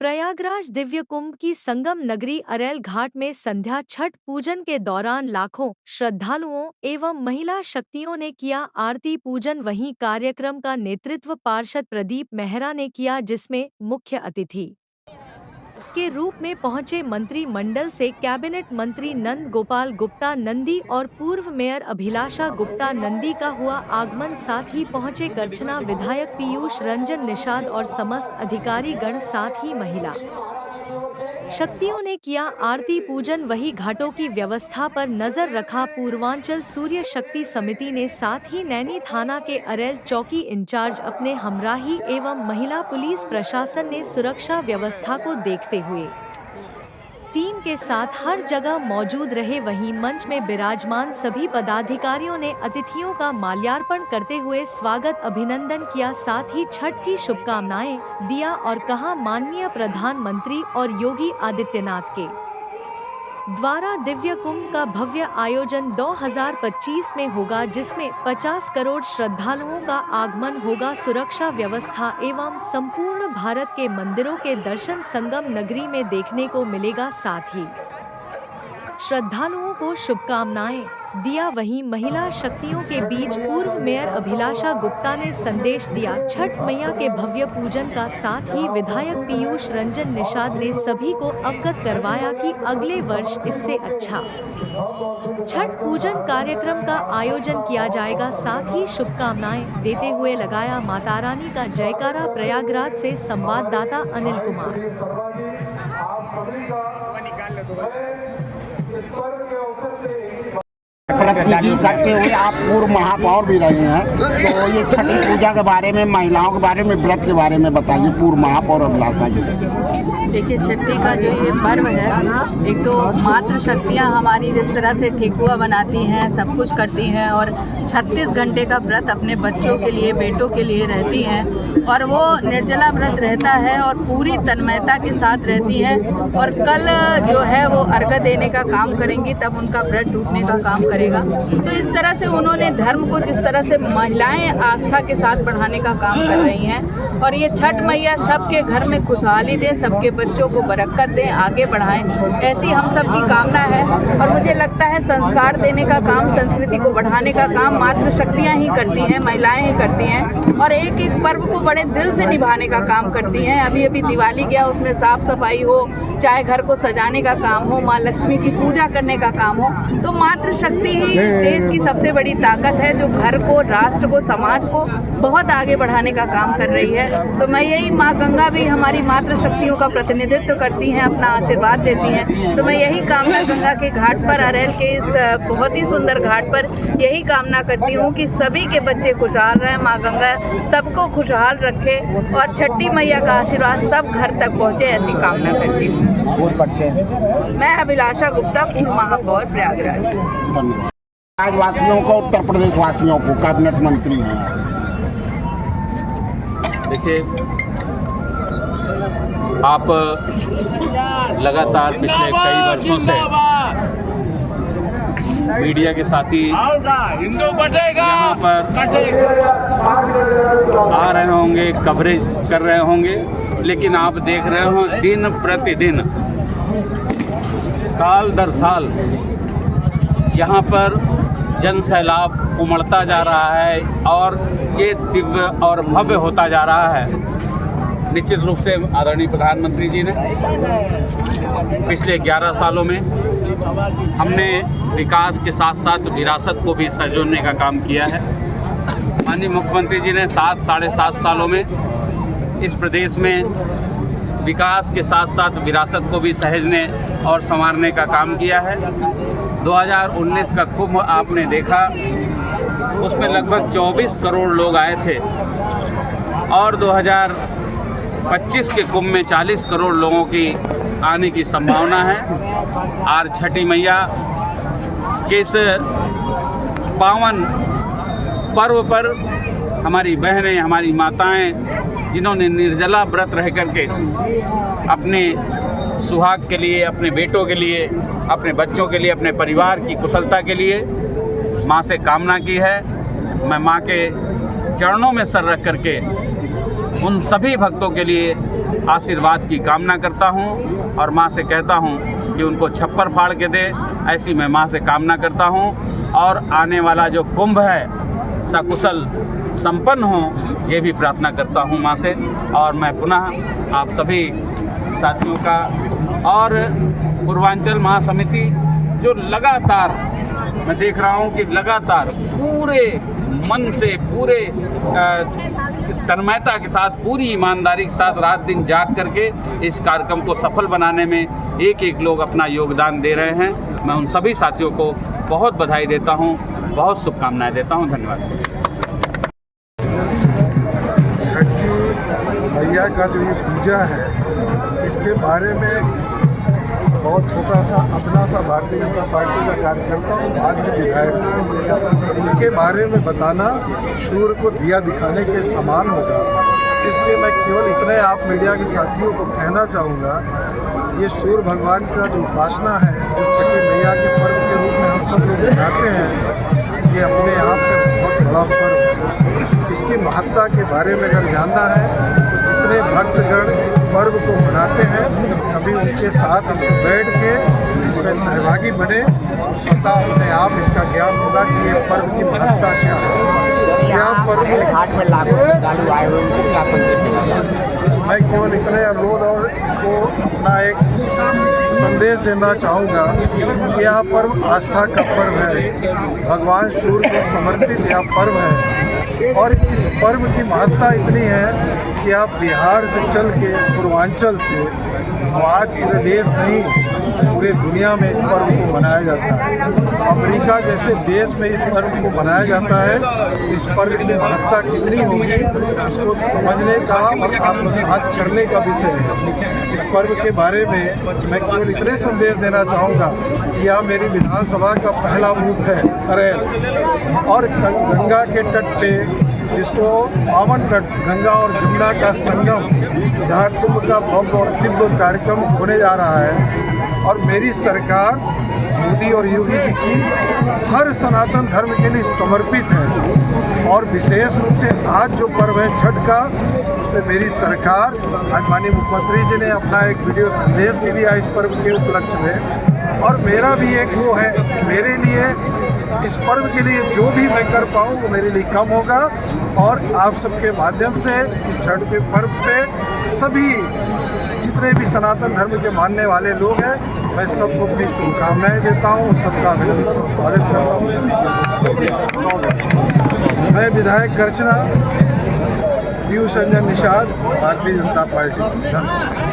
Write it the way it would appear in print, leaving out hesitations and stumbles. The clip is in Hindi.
प्रयागराज दिव्य कुंभ की संगम नगरी अरैल घाट में संध्या छठ पूजन के दौरान लाखों श्रद्धालुओं एवं महिला शक्तियों ने किया आरती पूजन। वहीं कार्यक्रम का नेतृत्व पार्षद प्रदीप मेहरा ने किया, जिसमें मुख्य अतिथि के रूप में पहुंचे मंत्रिमंडल से कैबिनेट मंत्री नंद गोपाल गुप्ता नंदी और पूर्व मेयर अभिलाषा गुप्ता नंदी का हुआ आगमन। साथ ही पहुंचे करछना विधायक पीयूष रंजन निषाद और समस्त अधिकारी गण, साथ ही महिला शक्तियों ने किया आरती पूजन। वही घाटों की व्यवस्था पर नजर रखा पूर्वांचल सूर्य शक्ति समिति ने। साथ ही नैनी थाना के अरैल चौकी इंचार्ज अपने हमराही एवं महिला पुलिस प्रशासन ने सुरक्षा व्यवस्था को देखते हुए टीम के साथ हर जगह मौजूद रहे। वहीं मंच में विराजमान सभी पदाधिकारियों ने अतिथियों का माल्यार्पण करते हुए स्वागत अभिनंदन किया। साथ ही छठ की शुभकामनाएं दिया और कहा, माननीय प्रधानमंत्री और योगी आदित्यनाथ के द्वारा दिव्य कुंभ का भव्य आयोजन 2025 में होगा, जिसमें 50 करोड़ श्रद्धालुओं का आगमन होगा। सुरक्षा व्यवस्था एवं संपूर्ण भारत के मंदिरों के दर्शन संगम नगरी में देखने को मिलेगा। साथ ही श्रद्धालुओं को शुभकामनाएं दिया। वहीं महिला शक्तियों के बीच पूर्व मेयर अभिलाषा गुप्ता ने संदेश दिया छठ मैया के भव्य पूजन का। साथ ही विधायक पीयूष रंजन निषाद ने सभी को अवगत करवाया कि अगले वर्ष इससे अच्छा छठ पूजन कार्यक्रम का आयोजन किया जाएगा। साथ ही शुभकामनाएं देते हुए लगाया माता रानी का जयकारा। प्रयागराज से संवाददाता अनिल कुमार। प्रतिनिधि करते हुए आप पूर्व महापौर भी रहे हैं, तो ये छठी पूजा के बारे में, महिलाओं के बारे में, व्रत के बारे में बताइए। पूर्व महापौर अभिलाषा जी। देखिए, छठी का जो ये पर्व है, एक तो मातृ शक्तियाँ हमारी जिस तरह से ठेकुआ बनाती हैं, सब कुछ करती हैं और 36 घंटे का व्रत अपने बच्चों के लिए, बेटों के लिए रहती हैं और वो निर्जला व्रत रहता है और पूरी तन्मयता के साथ रहती हैं। और कल जो है वो अर्घ्य देने का काम करेंगी, तब उनका व्रत टूटने का काम करेगा। तो इस तरह से उन्होंने धर्म को जिस तरह से महिलाएं आस्था के साथ बढ़ाने का काम कर रही हैं और ये छठ मैया सबके घर में खुशहाली दे, सबके बच्चों को बरकत दें, आगे बढ़ाएं, ऐसी हम सब की कामना है। और मुझे लगता है संस्कार देने का काम, संस्कृति को बढ़ाने का काम मातृ शक्तियाँ ही करती हैं, महिलाएं ही करती हैं और एक एक पर्व को बड़े दिल से निभाने का काम करती हैं। अभी अभी दिवाली गया, उसमें साफ सफाई हो, चाहे घर को सजाने का काम हो, माँ लक्ष्मी की पूजा करने का काम हो, तो मातृ शक्ति ही देश की सबसे बड़ी ताकत है जो घर को, राष्ट्र को, समाज को बहुत आगे बढ़ाने का काम कर रही है। तो मैं यही, माँ गंगा भी हमारी मातृ शक्तियों का प्रतिनिधित्व करती हैं, अपना आशीर्वाद देती हैं। तो मैं यही कामना गंगा के घाट पर, अरैल के इस बहुत ही सुंदर घाट पर यही कामना करती हूँ कि सभी के बच्चे खुशहाल रहें, माँ गंगा सबको खुशहाल रखे और छठी मैया का आशीर्वाद सब घर तक पहुँचे, ऐसी कामना करती हूँ। मैं अभिलाषा गुप्ता, पूर्व महापौर प्रयागराज। वासियों को, उत्तर प्रदेश वासियों को कैबिनेट मंत्री हैं। देखिए, आप लगातार पिछले कई वर्षों से मीडिया के साथी यहाँ पर आ रहे होंगे, कवरेज कर रहे होंगे, लेकिन आप देख रहे हो दिन प्रतिदिन, साल दर साल यहाँ पर जन सैलाब उमड़ता जा रहा है और ये दिव्य और भव्य होता जा रहा है। निश्चित रूप से आदरणीय प्रधानमंत्री जी ने पिछले 11 सालों में हमने विकास के साथ साथ विरासत को भी संजोने का काम किया है। माननीय मुख्यमंत्री जी ने 7-7.5 सालों में इस प्रदेश में विकास के साथ साथ विरासत को भी सहेजने और संवारने का काम किया है। 2019 का कुंभ आपने देखा, उसमें लगभग 24 करोड़ लोग आए थे और 2025 के कुंभ में 40 करोड़ लोगों की आने की संभावना है। आज छठी मैया के इस पावन पर्व पर हमारी बहनें, हमारी माताएं, जिन्होंने निर्जला व्रत रह करके अपने सुहाग के लिए, अपने बेटों के लिए, अपने बच्चों के लिए, अपने परिवार की कुशलता के लिए माँ से कामना की है। मैं माँ के चरणों में सर रख करके उन सभी भक्तों के लिए आशीर्वाद की कामना करता हूँ और माँ से कहता हूँ कि उनको छप्पर फाड़ के दे, ऐसी मैं माँ से कामना करता हूँ। और आने वाला जो कुंभ है सकुशल संपन्न हो, ये भी प्रार्थना करता हूँ माँ से। और मैं पुनः आप सभी साथियों का और पूर्वांचल महासमिति जो लगातार मैं देख रहा हूँ कि लगातार पूरे मन से, पूरे तन्मयता के साथ, पूरी ईमानदारी के साथ रात दिन जाग करके इस कार्यक्रम को सफल बनाने में एक एक लोग अपना योगदान दे रहे हैं। मैं उन सभी साथियों को बहुत बधाई देता हूँ, बहुत शुभकामनाएं देता हूँ। धन्यवाद। छठी मैया का जो ये पूजा है, इसके बारे में बहुत छोटा सा अपना सा भारतीय जनता पार्टी का कार्यकर्ता हूँ, आज भी विधायक, इनके बारे में बताना सूर्य को दिया दिखाने के समान होगा। इसलिए मैं केवल इतने आप मीडिया के साथियों को कहना चाहूँगा, ये सूर्य भगवान का जो उपासना है, जो छठी मैया के पर्व के रूप में हम सब लोग मनाते हैं, ये अपने आप में बहुत बड़ा पर्व है। इसकी महत्ता के बारे में अगर जानना है तो जितने भक्तगण इस पर्व को मनाते हैं, कभी उनके साथ हम बैठ के इसमें सहभागी बने तो स्वतः अपने आप इसका ज्ञान होगा कि ये पर्व की महत्ता क्या है, क्या पर्व घाट में लाखों श्रद्धालु आए हुए उनको क्या संदेश देना? मैं केवल इतने अनुरोध और को अपना एक संदेश देना चाहूँगा कि यह पर्व आस्था का पर्व है, भगवान सूर्य को समर्पित यह पर्व है। और इस पर्व की महत्ता इतनी है कि आप बिहार से चल के पूर्वांचल से, तो आज पूरे देश नहीं पूरे दुनिया में इस पर्व को मनाया जाता है। अमेरिका जैसे देश में इस पर्व को मनाया जाता है। इस पर्व की महत्ता कितनी होगी इसको समझने का और आत्मसात करने का विषय है। इस पर्व के बारे में मैं केवल इतने संदेश देना चाहूँगा कि यह मेरी विधानसभा का पहला बूथ है अरैल, और गंगा के तट पे जिसको पावन तट गंगा और जमुना का संगम, जहाँ कुंभ का भव्य और दिव्य कार्यक्रम होने जा रहा है। और मेरी सरकार मोदी और योगी जी की हर सनातन धर्म के लिए समर्पित है। और विशेष रूप से आज जो पर्व है छठ का, उसमें मेरी सरकार, आज माननीय मुख्यमंत्री जी ने अपना एक वीडियो संदेश भी दिया इस पर्व के उपलक्ष्य में। और मेरा भी एक वो है, मेरे लिए इस पर्व के लिए जो भी मैं कर पाऊँ वो मेरे लिए कम होगा। और आप सबके माध्यम से इस छठ के पर्व पे सभी जितने भी सनातन धर्म के मानने वाले लोग हैं, मैं सबको अपनी शुभकामनाएं देता हूँ, सबका अभिनंदन और स्वागत करता हूँ। मैं विधायक गर्चना पीयूष रंजन निषाद, भारतीय जनता पार्टी। धन्यवाद।